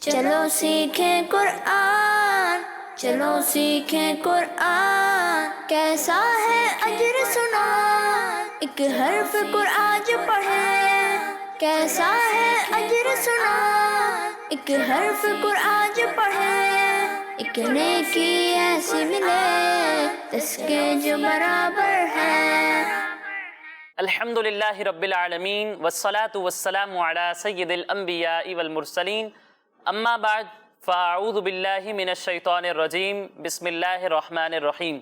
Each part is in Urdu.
چلو سیکھیں قرآن، چلو سیکھیں قرآن، کیسا ہے اجر سنا، ایک حرف قرآن جو پڑھے، کیسا ہے اجر سنا، ایک حرف قرآن جو پڑھے، ایک نیکی ایسی ملے جس کے جو برابر ہے۔ الحمدللہ رب العالمین والصلاة والسلام علی سید الانبیاء والمرسلین، اما بعد فاعوذ باللہ من الشیطان الرجیم، بسم اللہ الرحمن الرحیم۔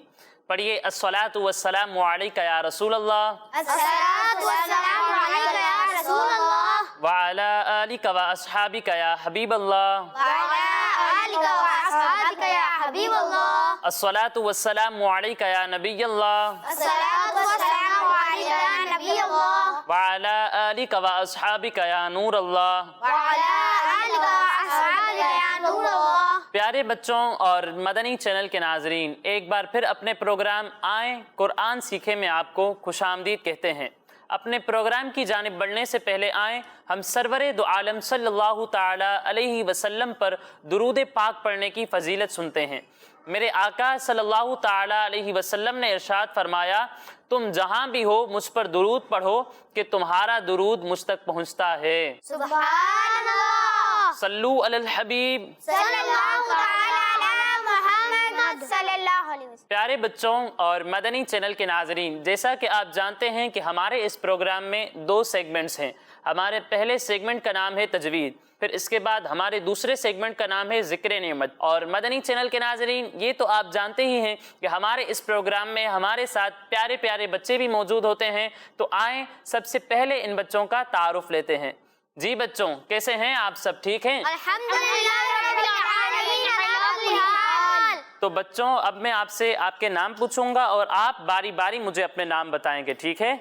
پڑھیے الصلاة والسلام علیک یا رسول اللہ، الصلاۃ والسلام علیک یا رسول اللہ، وعلی آلک و اصحابک یا حبیب اللہ، وعلی آلک و اصحابک یا حبیب اللہ، الصلاة والسلام علیک یا نبی اللہ، الصلاۃ والسلام علیک یا نبی اللہ، وعلی آلک و اصحابک یا نور اللہ۔ وعلی آلک و اصحابک یا نور اللہ۔ پیارے بچوں اور مدنی چینل کے ناظرین، ایک بار پھر اپنے پروگرام آئیں قرآن سیکھیں میں آپ کو خوش آمدید کہتے ہیں۔ اپنے پروگرام کی جانب بڑھنے سے پہلے آئیں ہم سرور دو عالم صلی اللہ تعالی علیہ وسلم پر درود پاک پڑھنے کی فضیلت سنتے ہیں۔ میرے آقا صلی اللہ تعالی علیہ وسلم نے ارشاد فرمایا، تم جہاں بھی ہو مجھ پر درود پڑھو کہ تمہارا درود مجھ تک پہنچتا ہے۔ سبحان اللہ، صلو علی الحبیب۔ صلی اللہ تعالی علی محمد صلی اللہ علیہ وسلم۔ پیارے بچوں اور مدنی چینل کے ناظرین، جیسا کہ آپ جانتے ہیں کہ ہمارے اس پروگرام میں دو سیگمنٹس ہیں۔ ہمارے پہلے سیگمنٹ کا نام ہے تجوید، پھر اس کے بعد ہمارے دوسرے سیگمنٹ کا نام ہے ذکر نعمت۔ اور مدنی چینل کے ناظرین، یہ تو آپ جانتے ہی ہیں کہ ہمارے اس پروگرام میں ہمارے ساتھ پیارے پیارے بچے بھی موجود ہوتے ہیں، تو آئیں سب سے پہلے ان بچوں کا تعارف لیتے ہیں۔ جی بچوں، کیسے ہیں آپ سب؟ ٹھیک ہیں؟ الحمدللہ رب العالمین علی کل حال۔ تو بچوں اب میں آپ سے آپ کے نام پوچھوں گا اور آپ باری باری مجھے اپنے نام بتائیں گے، ٹھیک ہے؟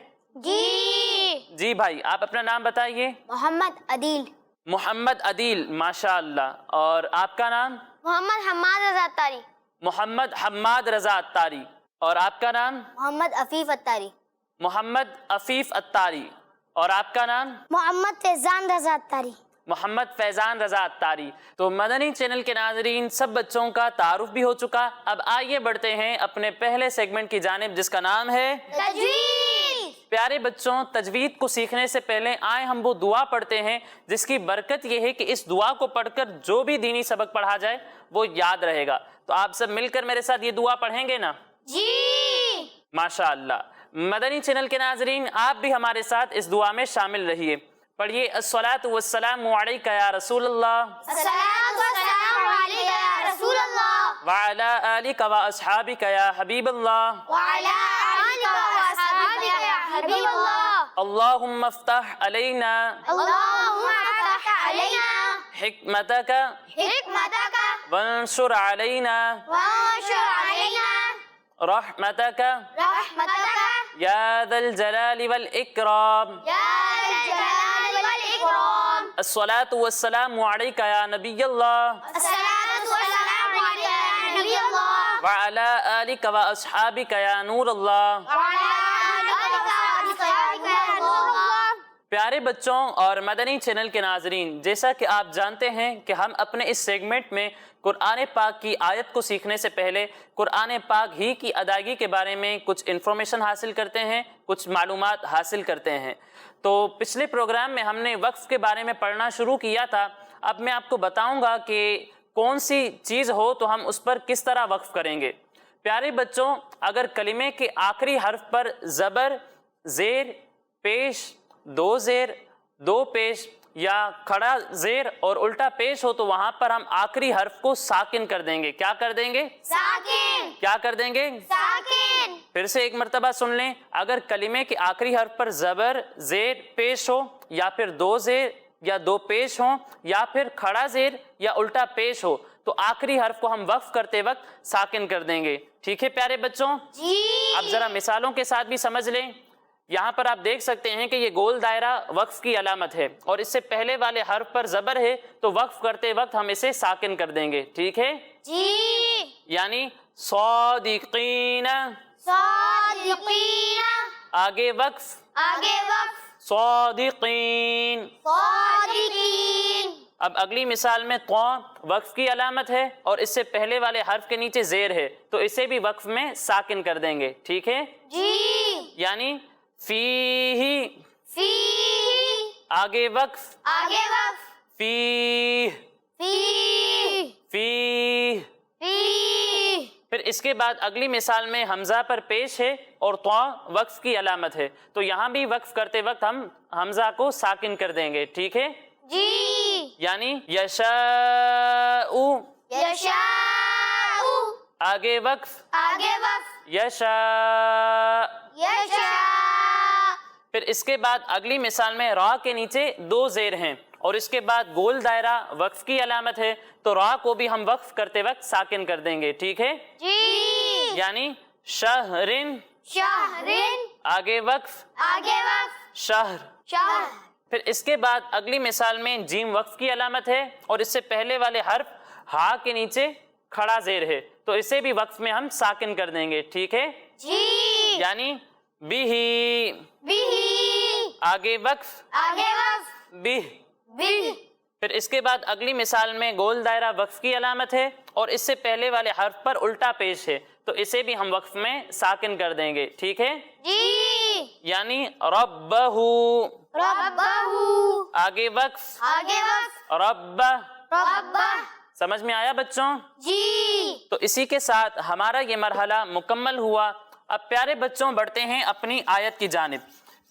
جی بھائی، آپ اپنا نام بتائیے۔ محمد عدیل۔ محمد عدیل، ماشاء اللہ۔ اور آپ کا نام؟ محمد حماد رضا اتاری۔ محمد حماد رضا اتاری۔ اور آپ کا نام؟ محمد عفیف اتاری۔ محمد عفیف اتاری۔ اور آپ کا نام؟ محمد فیضان رضا اتاری۔ محمد فیضان رضا اتاری۔ تو مدنی چینل کے ناظرین، سب بچوں کا تعارف بھی ہو چکا۔ اب آئیے بڑھتے ہیں اپنے پہلے سیگمنٹ کی جانب، جس کا نام ہے تجوید۔ پیارے بچوں، تجوید کو سیکھنے سے پہلے آئیں ہم وہ دعا پڑھتے ہیں جس کی برکت یہ ہے کہ اس دعا کو پڑھ کر جو بھی دینی سبق پڑھا جائے وہ یاد رہے گا۔ تو آپ سب مل کر میرے ساتھ یہ دعا پڑھیں گے نا؟ جی۔ ماشاء اللہ۔ مدنی چینل کے ناظرین، آپ بھی ہمارے ساتھ اس دعا میں شامل رہیے۔ پڑھیے الصلاۃ والسلام علیک یا رسول اللہ، الصلاۃ والسلام علیک یا رسول اللہ، وعلی آلک و اصحابک یا حبیب اللہ، وعلی آلک و اصحابک یا حبیب اللہ۔ اللہم افتح علینا اللہم افتح علینا حکمتک حکمتک وانشر علینا وانشر علینا رحمتک رحمتک یا ذا الجلال والاکرام۔ یا ذا الجلال والاکرام۔ الصلاۃ والسلام علیک یا نبی اللہ، الصلاۃ والسلام علیک یا نبی اللہ، وعلی آلک و اصحابک یا نور اللہ۔ وعلی آلک و اصحابک یا نور اللہ۔ پیارے بچوں اور مدنی چینل کے ناظرین، جیسا کہ آپ جانتے ہیں کہ ہم اپنے اس سیگمنٹ میں قرآن پاک کی آیت کو سیکھنے سے پہلے قرآن پاک ہی کی ادائیگی کے بارے میں کچھ انفارمیشن حاصل کرتے ہیں، کچھ معلومات حاصل کرتے ہیں۔ تو پچھلے پروگرام میں ہم نے وقف کے بارے میں پڑھنا شروع کیا تھا۔ اب میں آپ کو بتاؤں گا کہ کون سی چیز ہو تو ہم اس پر کس طرح وقف کریں گے۔ پیارے بچوں، اگر کلمے کے آخری حرف پر زبر، زیر، پیش، دو زیر، دو پیش یا کھڑا زیر اور الٹا پیش ہو تو وہاں پر ہم آخری حرف کو ساکن کر دیں گے۔ کیا کر دیں گے؟ ساکن۔ کیا کر دیں گے؟ ساکن۔ پھر سے ایک مرتبہ سن لیں، اگر کلمے کے آخری حرف پر زبر، زیر، پیش ہو یا پھر دو زیر یا دو پیش ہوں یا پھر کھڑا زیر یا الٹا پیش ہو تو آخری حرف کو ہم وقف کرتے وقت ساکن کر دیں گے۔ ٹھیک ہے پیارے بچوں؟ جی۔ اب ذرا مثالوں کے ساتھ بھی سمجھ لیں۔ یہاں پر آپ دیکھ سکتے ہیں کہ یہ گول دائرہ وقف کی علامت ہے اور اس سے پہلے والے حرف پر زبر ہے تو وقف کرتے وقت ہم اسے ساکن کر دیں گے۔ ٹھیک ہے؟ جی۔ یعنی صادقین، صادقین، آگے وقف، آگے وقف، صادقین، صادقین، اب اگلی مثال میں تو وقف کی علامت ہے اور اس سے پہلے والے حرف کے نیچے زیر ہے، تو اسے بھی وقف میں ساکن کر دیں گے، ٹھیک ہے؟ جی یعنی فیہ، فی آگے وقف، آگے وقف فیہ، فی فیہ۔ فی پھر اس کے بعد اگلی مثال میں حمزہ پر پیش ہے اور تو وقف کی علامت ہے، تو یہاں بھی وقف کرتے وقت ہم حمزہ کو ساکن کر دیں گے، ٹھیک ہے؟ جی یعنی یشاء، یشاء آگے وقف، آگے وقف یشاء۔ یشاء پھر اس کے بعد اگلی مثال میں را کے نیچے دو زیر ہیں اور اس کے بعد گول دائرہ وقف کی علامت ہے، تو را کو بھی ہم وقف کرتے وقت ساکن کر دیں گے، ٹھیک ہے؟ جی یعنی شہرن، شہرن آگے وقف، آگے وقف شہر۔ شہر پھر اس کے بعد اگلی مثال میں جیم وقف کی علامت ہے اور اس سے پہلے والے حرف ہا کے نیچے کھڑا زیر ہے، تو اسے بھی وقف میں ہم ساکن کر دیں گے، ٹھیک ہے؟ جی یعنی بیہی، بھی آگے وقف، آگے وقف بیہ۔ بھی پھر اس کے بعد اگلی مثال میں گول دائرہ وقف کی علامت ہے اور اس سے پہلے والے حرف پر الٹا پیش ہے، تو اسے بھی ہم وقف میں ساکن کر دیں گے، ٹھیک ہے؟ جی یعنی ربہ، ربہ آگے وقف، آگے وقف ربہ۔ ربہ سمجھ میں آیا بچوں؟ جی تو اسی کے ساتھ ہمارا یہ مرحلہ مکمل ہوا۔ اب پیارے بچوں بڑھتے ہیں اپنی آیت کی جانب۔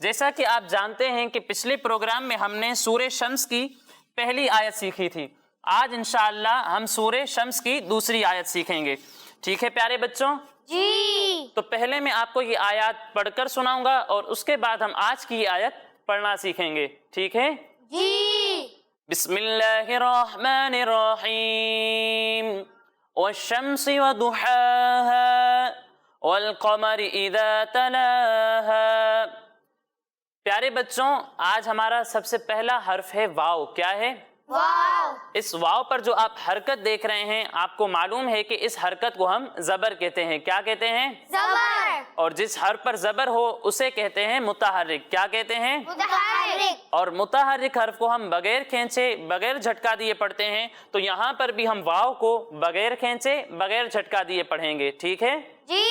جیسا کہ آپ جانتے ہیں کہ پچھلے پروگرام میں ہم نے سورہ شمس کی پہلی آیت سیکھی تھی، آج انشاءاللہ ہم سورہ شمس کی دوسری آیت سیکھیں گے، ٹھیک ہے پیارے بچوں؟ جی تو پہلے میں آپ کو یہ آیات پڑھ کر سناؤں گا اور اس کے بعد ہم آج کی یہ آیت پڑھنا سیکھیں گے، ٹھیک ہے؟ جی بسم اللہ الرحمن الرحیم والشمس وضحاها والقمر اذا تلاها۔ پیارے بچوں آج ہمارا سب سے پہلا حرف ہے واو، کیا ہے؟ واو اس واو پر جو آپ حرکت دیکھ رہے ہیں، آپ کو معلوم ہے کہ اس حرکت کو ہم زبر کہتے ہیں، کیا کہتے ہیں؟ زبر اور جس حرف پر زبر ہو اسے کہتے ہیں متحرک، کیا کہتے ہیں؟ متحرک اور متحرک حرف کو ہم بغیر کھینچے بغیر جھٹکا دیے پڑھتے ہیں، تو یہاں پر بھی ہم واو کو بغیر کھینچے بغیر جھٹکا دیے پڑھیں گے، ٹھیک ہے؟ جی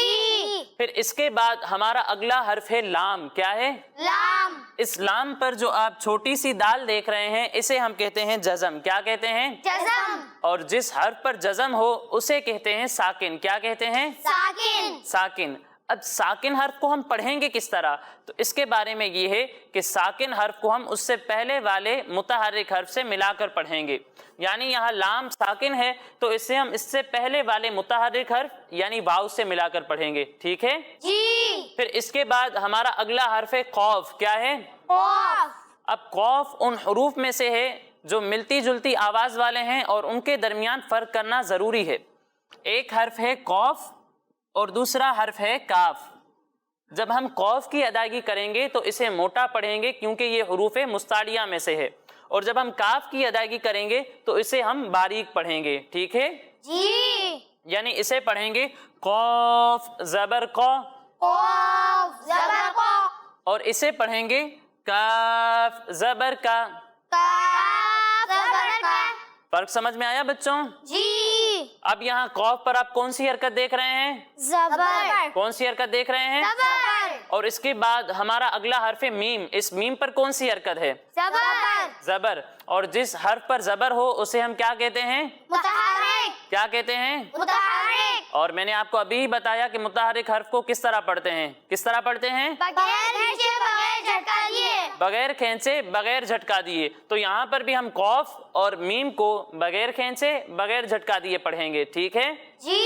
پھر اس کے بعد ہمارا اگلا حرف ہے لام، کیا ہے؟ لام اس لام پر جو آپ چھوٹی سی دال دیکھ رہے ہیں اسے ہم کہتے ہیں جزم، کیا کہتے ہیں؟ جزم اور جس حرف پر جزم ہو اسے کہتے ہیں ساکن، کیا کہتے ہیں؟ ساکن ساکن۔ اب ساکن حرف کو ہم پڑھیں گے کس طرح؟ تو اس کے بارے میں یہ ہے کہ ساکن حرف کو ہم اس سے پہلے والے متحرک حرف سے ملا کر پڑھیں گے، یعنی یہاں لام ساکن ہے تو اسے ہم اس سے پہلے والے متحرک حرف یعنی واو سے ملا کر پڑھیں گے، ٹھیک ہے؟ جی پھر اس کے بعد ہمارا اگلا حرف ہے قوف، کیا ہے؟ قاف اب قوف ان حروف میں سے ہے جو ملتی جلتی آواز والے ہیں اور ان کے درمیان فرق کرنا ضروری ہے۔ ایک حرف ہے قوف اور دوسرا حرف ہے کاف۔ جب ہم قوف کی ادائیگی کریں گے تو اسے موٹا پڑھیں گے کیونکہ یہ حروف مستعلیہ میں سے ہے، اور جب ہم کاف کی ادائیگی کریں گے تو اسے ہم باریک پڑھیں گے، ٹھیک ہے؟ جی یعنی اسے پڑھیں گے قوف زبر قو، قاف زبر قا اور اسے پڑھیں گے کاف زبر کا۔ کاف زبر کا فرق سمجھ میں آیا بچوں؟ جی اب یہاں قوف پر آپ کون سی حرکت دیکھ رہے ہیں؟ زبر کون سی حرکت دیکھ رہے ہیں؟ زبر اور اس کے بعد ہمارا اگلا حرف میم، اس میم پر کون سی حرکت ہے؟ زبر زبر، اور جس حرف پر زبر ہو اسے ہم کیا کہتے ہیں؟ متحرک کیا کہتے ہیں؟ متحرک اور میں نے آپ کو ابھی ہی بتایا کہ متحرک حرف کو کس طرح پڑھتے ہیں، کس طرح پڑھتے ہیں؟ بغیر کھینچے بغیر جھٹکا دیے بغیر کھینچے بغیر جھٹکا دیے۔ تو یہاں پر بھی ہم قوف اور میم کو بغیر کھینچے بغیر جھٹکا دیے پڑھیں گے، ٹھیک ہے؟ جی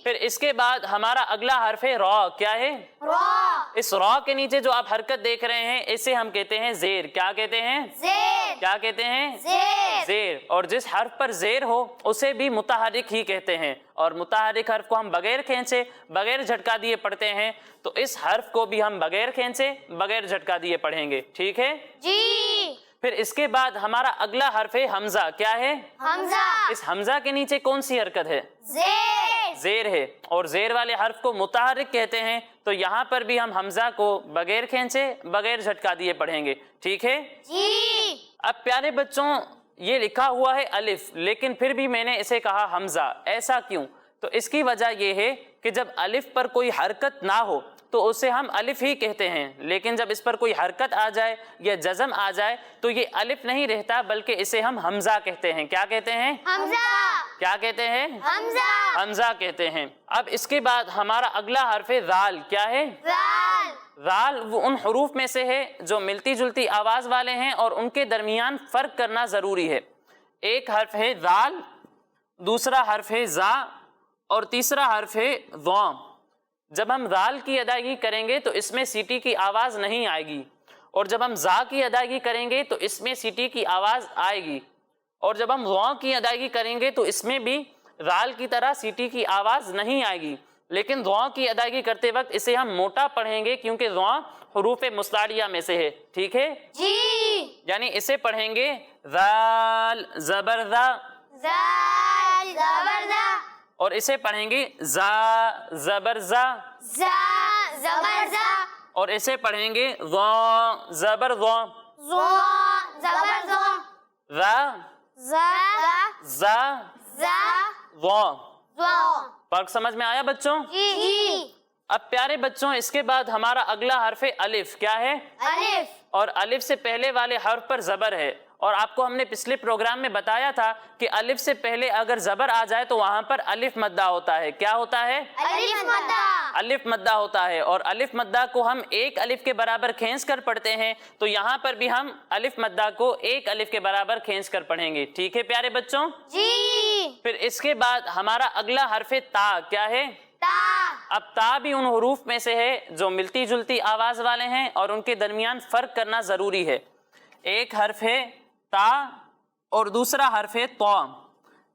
پھر اس کے بعد ہمارا اگلا حرف ہے را، کیا ہے؟ را اس را کے نیچے جو آپ حرکت دیکھ رہے ہیں اسے ہم کہتے ہیں زیر، کیا کہتے ہیں؟ زیر کیا کہتے ہیں؟ زیر زیر، اور جس حرف پر زیر ہو اسے بھی متحرک ہی کہتے ہیں، اور متحرک حرف کو ہم بغیر کھینچے بغیر جھٹکا دیے پڑھتے ہیں، تو اس حرف کو بھی ہم بغیر کھینچے بغیر جھٹکا دیے پڑھیں گے، ٹھیک ہے؟ جی پھر اس کے بعد ہمارا اگلا حرف ہے حمزہ، کیا ہے؟ حمزہ اس حمزہ کے نیچے کون سی حرکت ہے؟ زیر زیر ہے، اور زیر والے حرف کو متحرک کہتے ہیں، تو یہاں پر بھی ہم حمزہ کو بغیر کھینچے بغیر جھٹکا دیے پڑھیں گے، ٹھیک ہے؟ جی اب پیارے بچوں یہ لکھا ہوا ہے الف، لیکن پھر بھی میں نے اسے کہا حمزہ، ایسا کیوں؟ تو اس کی وجہ یہ ہے کہ جب الف پر کوئی حرکت نہ ہو تو اسے ہم الف ہی کہتے ہیں، لیکن جب اس پر کوئی حرکت آ جائے یا جزم آ جائے تو یہ الف نہیں رہتا بلکہ اسے ہم حمزہ کہتے ہیں۔ کیا کہتے ہیں؟ حمزہ، کیا کہتے ہیں؟ حمزہ، حمزہ کہتے ہیں۔ اب اس کے بعد ہمارا اگلا حرف ذال کیا ہے؟ ذال، ذال وہ ان حروف میں سے ہے جو ملتی جلتی آواز والے ہیں اور ان کے درمیان فرق کرنا ضروری ہے۔ ایک حرف ہے ذال، دوسرا حرف ہے زا اور تیسرا حرف ہے ضا۔ جب ہم ذال کی ادائیگی کریں گے تو اس میں سیٹی کی آواز نہیں آئے گی، اور جب ہم زا کی ادائیگی کریں گے تو اس میں سیٹی کی آواز آئے گی، اور جب ہم ضا کی ادائیگی کریں گے تو اس میں بھی ذال کی طرح سیٹی کی آواز نہیں آئے گی، لیکن ضا کی ادائیگی کرتے وقت اسے ہم موٹا پڑھیں گے کیونکہ ضا حروف مستعلیہ میں سے ہے، ٹھیک ہے؟ جی، یعنی اسے پڑھیں گے ذال زبر ذا، ذال زبر ذا، اور اسے پڑھیں گے زا زبر زا، زا زبر زا، اور اسے پڑھیں گے ضا زبر ضا، زا زبر زا، ذا زا زا زا ضا۔ زا۔ فرق سمجھ میں آیا بچوں؟ جی، اب پیارے بچوں اس کے بعد ہمارا اگلا حرف الف کیا ہے؟ الف، اور الف سے پہلے والے حرف پر زبر ہے، اور آپ کو ہم نے پچھلے پروگرام میں بتایا تھا کہ الف سے پہلے اگر زبر آ جائے تو وہاں پر الف مدہ ہوتا ہے۔ کیا ہوتا ہے؟ الف مدہ، الف مدہ ہوتا ہے، اور الف مدہ کو ہم ایک الف کے برابر کھینچ کر پڑھتے ہیں، تو یہاں پر بھی ہم الف مدہ کو ایک الف کے برابر کھینچ کر پڑھیں گے، ٹھیک ہے پیارے بچوں؟ جی، پھر اس کے بعد ہمارا اگلا حرف تا کیا ہے؟ تا، اب تا بھی ان حروف میں سے ہے جو ملتی جلتی آواز والے ہیں اور ان کے درمیان فرق کرنا ضروری ہے۔ ایک حرف ہے تا اور دوسرا حرف ہے طا۔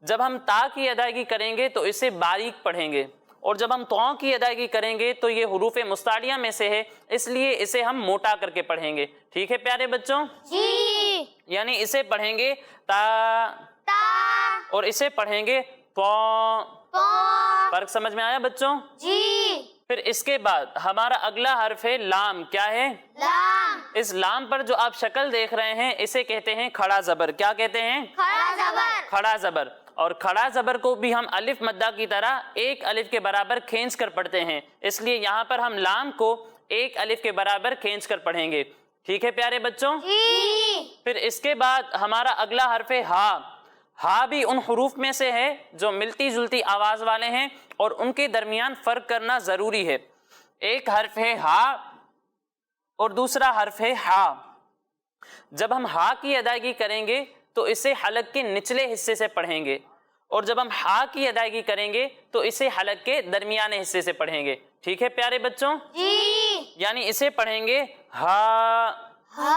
جب ہم تا کی ادائیگی کریں گے تو اسے باریک پڑھیں گے، اور جب ہم طا کی ادائیگی کریں گے تو یہ حروف مستعلیہ میں سے ہے، اس لیے اسے ہم موٹا کر کے پڑھیں گے، ٹھیک ہے پیارے بچوں؟ جی، یعنی اسے پڑھیں گے تا تا، اور اسے پڑھیں گے طا۔ تا، فرق سمجھ میں آیا بچوں؟ جی، پھر اس کے بعد ہمارا اگلا حرف ہے لام کیا ہے؟ لام، اس لام پر جو آپ شکل دیکھ رہے ہیں اسے کہتے ہیں کھڑا زبر۔ کیا کہتے ہیں؟ کھڑا زبر، کھڑا زبر، اور کھڑا زبر کو بھی ہم الف مدہ کی طرح ایک الف کے برابر کھینچ کر پڑھتے ہیں، اس لیے یہاں پر ہم لام کو ایک الف کے برابر کھینچ کر پڑھیں گے، ٹھیک ہے پیارے بچوں؟ جی، پھر اس کے بعد ہمارا اگلا حرف ہے ہا۔ ہا بھی ان حروف میں سے ہے جو ملتی جلتی آواز والے ہیں اور ان کے درمیان فرق کرنا ضروری ہے۔ ایک حرف ہے ہا اور دوسرا حرف ہے ہا۔ جب ہم ہا کی ادائیگی کریں گے تو اسے حلق کے نچلے حصے سے پڑھیں گے، اور جب ہم ہا کی ادائیگی کریں گے تو اسے حلق کے درمیانے حصے سے پڑھیں گے، ٹھیک ہے پیارے بچوں؟ جی، یعنی اسے پڑھیں گے ہا ہا،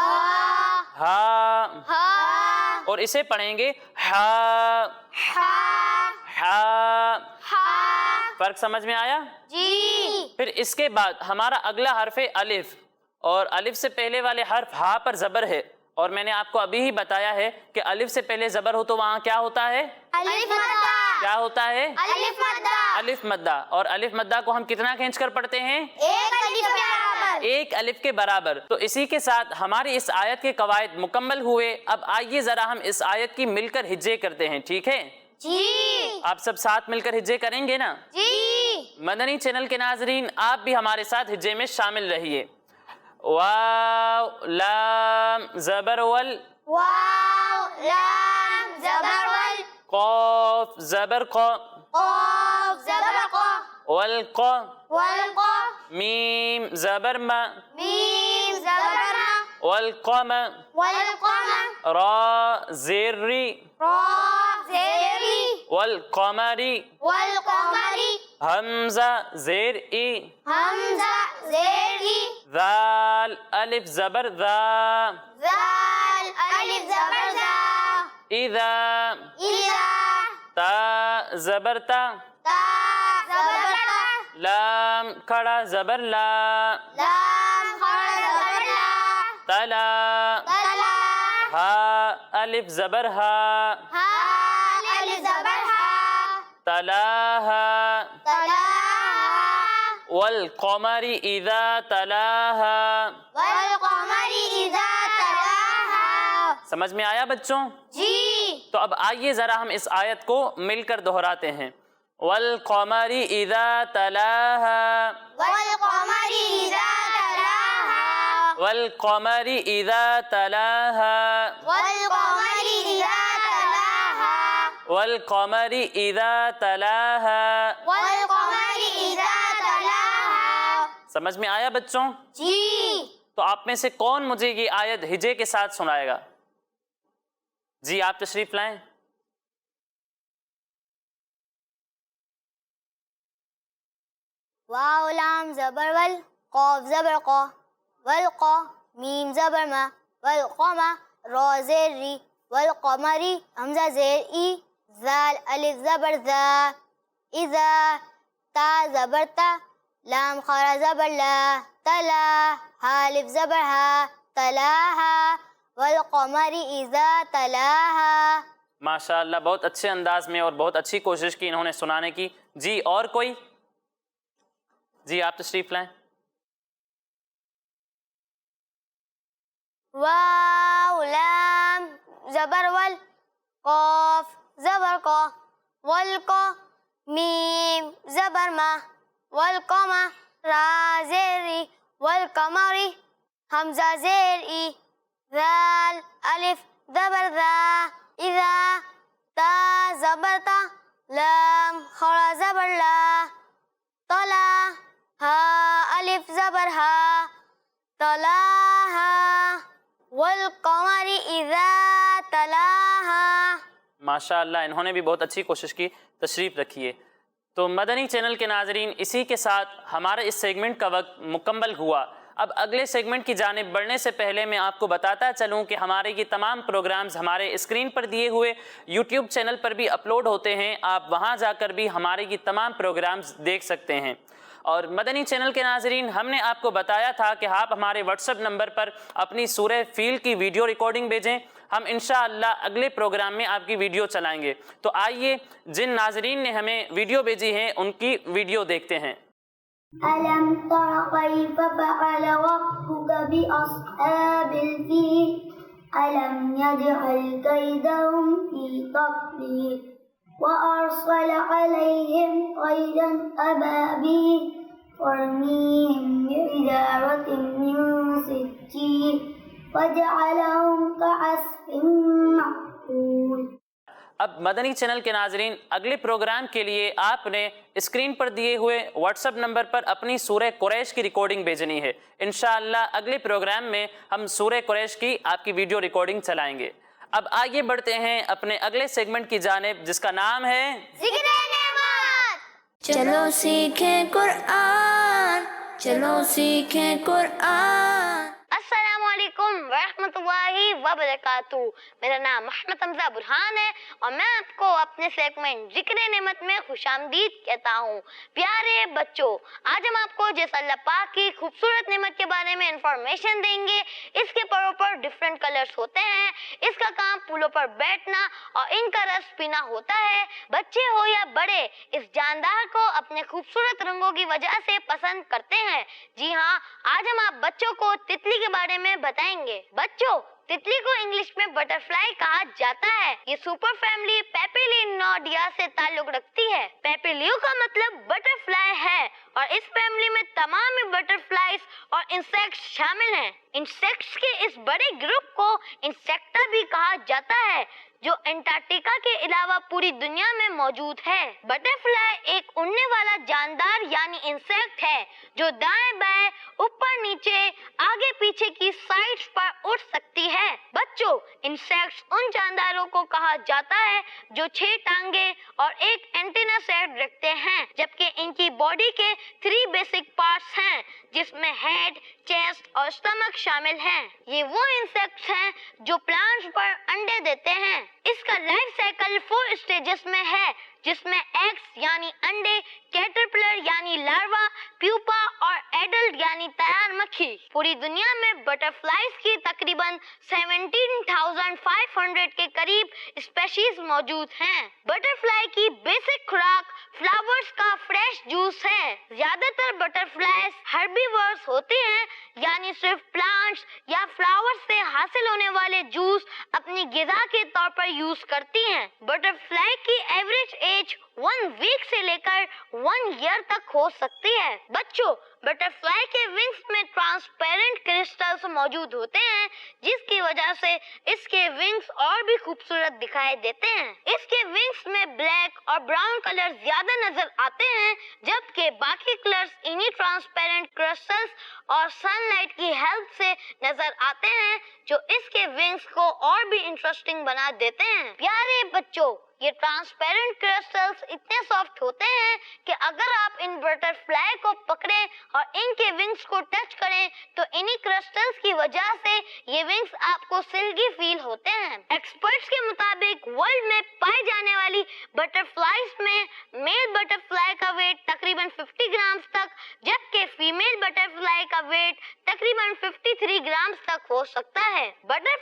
ہا، ہا، اور اسے پڑھیں گے ہا ہا، ہا۔ ہا، فرق سمجھ میں آیا؟ جی، پھر اس کے بعد ہمارا اگلا حرف ہے الف، اور الف سے پہلے والے حرف ہا پر زبر ہے، اور میں نے آپ کو ابھی ہی بتایا ہے کہ الف سے پہلے زبر ہو تو وہاں کیا ہوتا ہے؟ الف مدہ، کیا ہوتا ہے؟ الف مدہ، الف مدہ، اور الف مدہ کو ہم کتنا کھینچ کر پڑھتے ہیں؟ ایک الف کے برابر، ایک الف کے برابر۔ تو اسی کے ساتھ ہماری اس آیت کے قواعد مکمل ہوئے۔ اب آئیے ذرا ہم اس آیت کی مل کر ہجے کرتے ہیں، ٹھیک ہے؟ جی، آپ سب ساتھ مل کر ہجے کریں گے نا؟ جی، مدنی چینل کے ناظرین آپ بھی ہمارے ساتھ ہجے میں شامل رہیے۔ واو لام زبر ول، واو لام زبر ول، قاف زبر قا، قاف زبر قا، والقا، والقا، میم زبر ما، میم زبر ما، والقم، والقمر، را زیر ری، را زیر ری، والقمری، والقمری، حمزہ زیر ای، حمزہ زیر ای، ذال الف زبر ذا، ذال الف زبر ذا، اذا اذا، تا زبر تا، تا زبر تا، لام کھڑا زبر لا، لام کھڑا زبر لا، تلا، تلا، ہا الف زبر ہا، ہا الف زبر ہا، تلاہا، تلاہا، والقمر اذا تلاہا۔ والقمر اذا تلاہا۔ سمجھ میں آیا بچوں؟ جی، تو اب آئیے ذرا ہم اس آیت کو مل کر دہراتے ہیں. والقمر اذا تلاها والقمر إذا تلاها والقمر اذا تلاها والقمر إذا تلاها والقمر اذا تلاها. والقمر إذا تلاها. سمجھ میں آیا بچوں؟ جی. تو آپ میں سے کون مجھے یہ آیت ہجے کے ساتھ سنائے گا؟ جی آپ تشریف لائیں. واو لام زبر ول قاف زبر قا والقا میم زبر ما والقما را زیر ری والقمری حمزہ زیر ای زال الف زبر ذا اذا تا زبر تا لام خارا زبر لا تلا ہا الف زبر ہا تلاہا والقمری اذا تلاہا. ماشاءاللہ بہت اچھے انداز میں اور بہت اچھی کوشش کی انہوں نے سنانے کی. جی اور کوئی؟ جی آپ تشریف لائیں. واو لام زبر ول قاف زبر قا والقا میم زبر ما والقما را زیر ری والقمری حمزہ زیر ای ذال الف زبر ذا اذا تا زبر تا لام خرا زبر لا طلا ہا الف زبر ہا تلاہا والقمر اذا تلاہا. ماشاءاللہ انہوں نے بھی بہت اچھی کوشش کی. تشریف رکھیے. تو مدنی چینل کے ناظرین اسی کے ساتھ ہمارے اس سیگمنٹ کا وقت مکمل ہوا. اب اگلے سیگمنٹ کی جانب بڑھنے سے پہلے میں آپ کو بتاتا چلوں کہ ہمارے یہ تمام پروگرامز ہمارے اسکرین پر دیے ہوئے یوٹیوب چینل پر بھی اپلوڈ ہوتے ہیں. آپ وہاں جا کر بھی ہمارے یہ تمام پروگرامز دیکھ سکتے ہیں. اور مدنی چینل کے ناظرین ہم نے آپ کو بتایا تھا کہ آپ ہمارے واٹس ایپ نمبر پر اپنی سورہ فیل کی ویڈیو ریکارڈنگ بھیجیں. ہم انشاءاللہ اگلے پروگرام میں آپ کی ویڈیو چلائیں گے. تو آئیے جن ناظرین نے ہمیں ویڈیو بھیجی ہے ان کی ویڈیو دیکھتے ہیں. ألم تر كيف فعل ربك بأصحاب الفيل ألم يجعل كيدهم في تضليل وأرسل عليهم طيرا أبابيل ترميهم بحجارة من سجيل فجعلهم كعصف مأكول. اب مدنی چینل کے ناظرین اگلے پروگرام کے لیے آپ نے اسکرین پر دیے ہوئے واٹس ایپ نمبر پر اپنی سورہ قریش کی ریکارڈنگ بھیجنی ہے. انشاءاللہ اگلے پروگرام میں ہم سورہ قریش کی آپ کی ویڈیو ریکارڈنگ چلائیں گے. اب آگے بڑھتے ہیں اپنے اگلے سیگمنٹ کی جانب جس کا نام ہے ذکر نعمت. چلو سیکھیں قرآن، چلو سیکھیں قرآن. السلام علیکم ورحمۃ اللہ وبرکاتہ. میرا نام محمد حمزہ برہان ہے اور میں آپ کو اپنے سیگمنٹ ذکر نعمت میں خوش آمدید کہتا ہوں. پیارے بچوں، آج ہم آپ کو جس اللہ پاک کی خوبصورت نعمت کے بارے میں انفارمیشن دیں گے. اس کے پروں پر ڈفرینٹ کلرز ہوتے ہیں. اس کا کام پھولوں پر بیٹھنا اور ان کا رس پینا ہوتا ہے. بچے ہو یا بڑے اس جاندار کو اپنے خوبصورت رنگوں کی وجہ سے پسند کرتے ہیں. جی ہاں، آج ہم آپ بچوں کو تتلی کے بارے میں بتائیں گے. بچوں، تتلی کو انگلش میں بٹر فلائی کہا جاتا ہے. یہ سپر فیملی پیپیلینوڈیا سے تعلق رکھتی ہے. پیپیلیو کا مطلب بٹر فلائی ہے اور اس فیملی میں تمام بٹر فلائز اور انسیکٹس شامل ہیں. انسیکٹس کے اس بڑے گروپ کو انسیکٹا بھی کہا جاتا ہے جو انٹارکٹیکا کے علاوہ پوری دنیا میں موجود ہے. بٹر فلائی ایک اڑنے والا جاندار یعنی انسیکٹ ہے جو دائیں بائیں، اوپر نیچے، آگے پیچھے کی سائڈز پر اڑ سکتی ہے. بچوں، انسیکٹس ان جانداروں کو کہا جاتا ہے جو 6 ٹانگیں اور ایک اینٹینا سیٹ رکھتے ہیں، جبکہ ان کی باڈی کے 3 بیسک پارٹس ہیں جس میں ہیڈ، چیسٹ اور اسٹمک شامل ہیں. یہ وہ انسیکٹس ہیں جو پلانٹس پر انڈے دیتے ہیں. اس کا لائف سائیکل 4 اسٹیجز میں ہے جس میں ایگز یعنی انڈے، کیٹرپلر یعنی لاروا، پیوپا اور ایڈلٹ یعنی تیار مکھی. پوری دنیا میں بٹر فلائز کی تقریباً 17,500 کے قریب اسپیشیز موجود ہیں. بٹر فلائی کی بیسک خوراک فلاورز کا فریش جوس ہے. زیادہ تر بٹر فلائز ہربیورز ہوتے ہیں یعنی صرف پلانٹس یا فلاورز سے حاصل ہونے والے جوس اپنی غذا کے طور پر یوز کرتی ہیں۔ بٹر فلائی کی ایوریج ایج 1 ویک سے لے کر 1 ایئر تک ہو سکتی ہے۔ بچوں، بٹر فلائی کے ونگز میں ٹرانسپیرنٹ کرسٹلز موجود ہوتے ہیں، جس کی وجہ سے اس کے ونگز اور بھی خوبصورت دکھائی دیتے ہیں۔ اس کے ونگز میں بلیک اور براؤن کلر زیادہ نظر آتے ہیں، جبکہ باقی کلرز انہی ٹرانسپیرنٹ کرسٹلز اور سن لائٹ کی ہیلپ سے نظر آتے ہیں، جو اس کے ونگز کو اور بھی انٹرسٹنگ بنا دیتے ہیں۔ پیارے بچوں، یہ ٹرانسپیرنٹ کرسٹلز اتنے سافٹ ہوتے ہیں کہ اگر آپ ان بٹر فلائی کو پکڑیں اور ان کے ونگز کو ٹچ کریں تو انہی کرسٹلز کی وجہ سے یہ ونگز آپ کو سلکی فیل ہوتے ہیں۔ ایکسپرٹس کے مطابق ورلڈ میں پائی جانے والی بٹر فلائز میں میل بٹر فلائی کا ویٹ تقریباً 50 گرامز تک، جبکہ فیمیل بٹر فلائی کا ویٹ تقریباً 53 گرامز تک ہو سکتا ہے۔ بٹر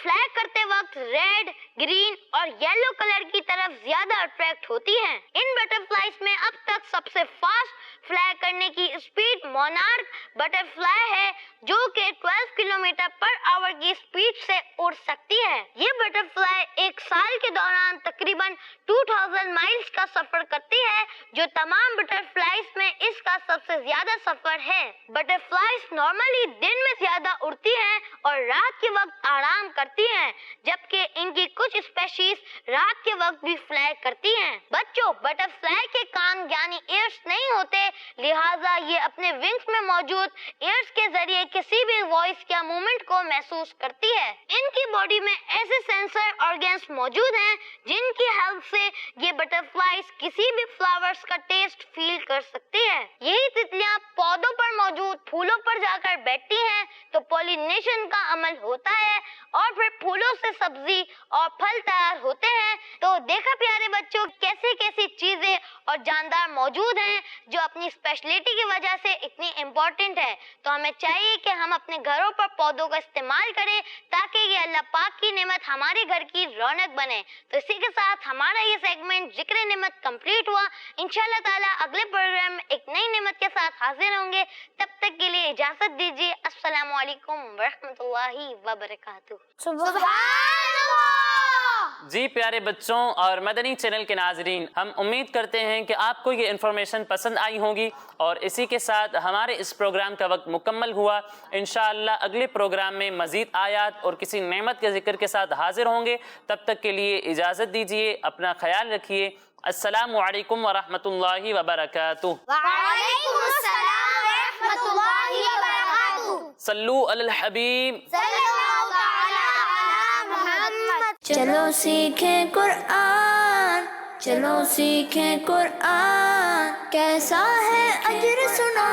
فلائی کرتے وقت ریڈ، گرین اور یلو کلر کی طرف زیادہ اٹریکٹ ہوتی ہیں۔ ان بٹر فلائز میں اب تک سب سے فاسٹ فلائی کرنے کی اسپیڈ مونارک بٹر فلائی ہے، جو کہ 12 کلومیٹر پر آور کی اسپیڈ سے اڑ سکتی ہے۔ یہ بٹر فلائی ایک سال کے دوران تقریباً 2000 مائلز کا سفر کرتی ہے، جو تمام بٹر فلائز میں اس کا سب سے زیادہ سفر ہے۔ بٹر فلائز نارملی دن میں زیادہ اڑتی ہیں اور رات کے وقت آرام کرتی ہیں، جبکہ ان کی کچھ اسپیشیز رات کے وقت بھی فلائی کرتی ہیں۔ بچوں، بٹر فلائی کے کان یعنی ایئرز نہیں ہوتے، لہٰذا یہ اپنے ونگز میں موجود ایئرز کے ذریعے کسی بھی وائس یا موومنٹ کو محسوس کرتی ہے۔ ان کی باڈی میں ایسے سینسر آرگنز موجود ہیں جن کی ہیلپ سے یہ بٹر فلائز کسی بھی فلاورز کا ٹیسٹ فیل کر سکتی ہے۔ یہی تتلیاں پودوں پر موجود پھولوں پر جا کر بیٹھتی ہیں تو پولینیشن کا عمل ہوتا ہے اور پھر پھولوں سے سبزی اور پھل تیار ہوتے ہیں۔ تو دیکھا پیارے بچوں، کیسی کیسی چیزیں اور جاندار موجود ہیں جو اپنی اسپیشلٹی کی وجہ سے اتنی امپورٹنٹ ہے۔ تو ہمیں چاہیے کہ ہم اپنے گھروں پر پودوں کا استعمال کریں تاکہ یہ اللہ پاک کی نعمت ہمارے گھر کی رونق بنے۔ تو اسی کے ساتھ ہمارا یہ سیگمنٹ ذکر نعمت کمپلیٹ ہوا۔ انشاءاللہ تعالیٰ اگلے پروگرام میں ایک نئی نعمت کے ساتھ حاضر ہوں گے۔ تب تک کے لیے اجازت دیجیے۔ السلام علیکم ورحمۃ اللہ وبرکاتہ۔ سبحان اللہ۔ جی پیارے بچوں اور مدنی چینل کے ناظرین، ہم امید کرتے ہیں کہ آپ کو یہ انفارمیشن پسند آئی ہوگی، اور اسی کے ساتھ ہمارے اس پروگرام کا وقت مکمل ہوا۔ انشاءاللہ اگلے پروگرام میں مزید آیات اور کسی نعمت کے ذکر کے ساتھ حاضر ہوں گے۔ تب تک کے لیے اجازت دیجیے، اپنا خیال رکھیے۔ السلام علیکم ورحمۃ اللہ وبرکاتہ۔ وعلیکم السلام ورحمۃ اللہ وبرکاتہ۔ صلو علی الحبیب۔ صلی اللہ تعالی علی محمد۔ چلو سیکھیں قرآن، چلو سیکھیں قرآن، کیسا ہے اجر سنا،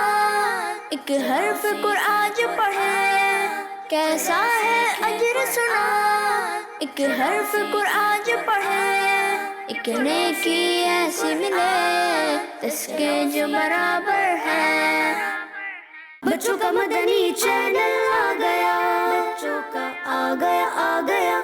ایک حرف قرآن جو پڑھے، کیسا ہے اجر سنا، ایک حرف قرآن جو پڑھے، ایک نیکی ایسی ملے جس کے جو برابر ہے۔ بچوں کا مدنی چینل آ گیا، بچوں کا آ گیا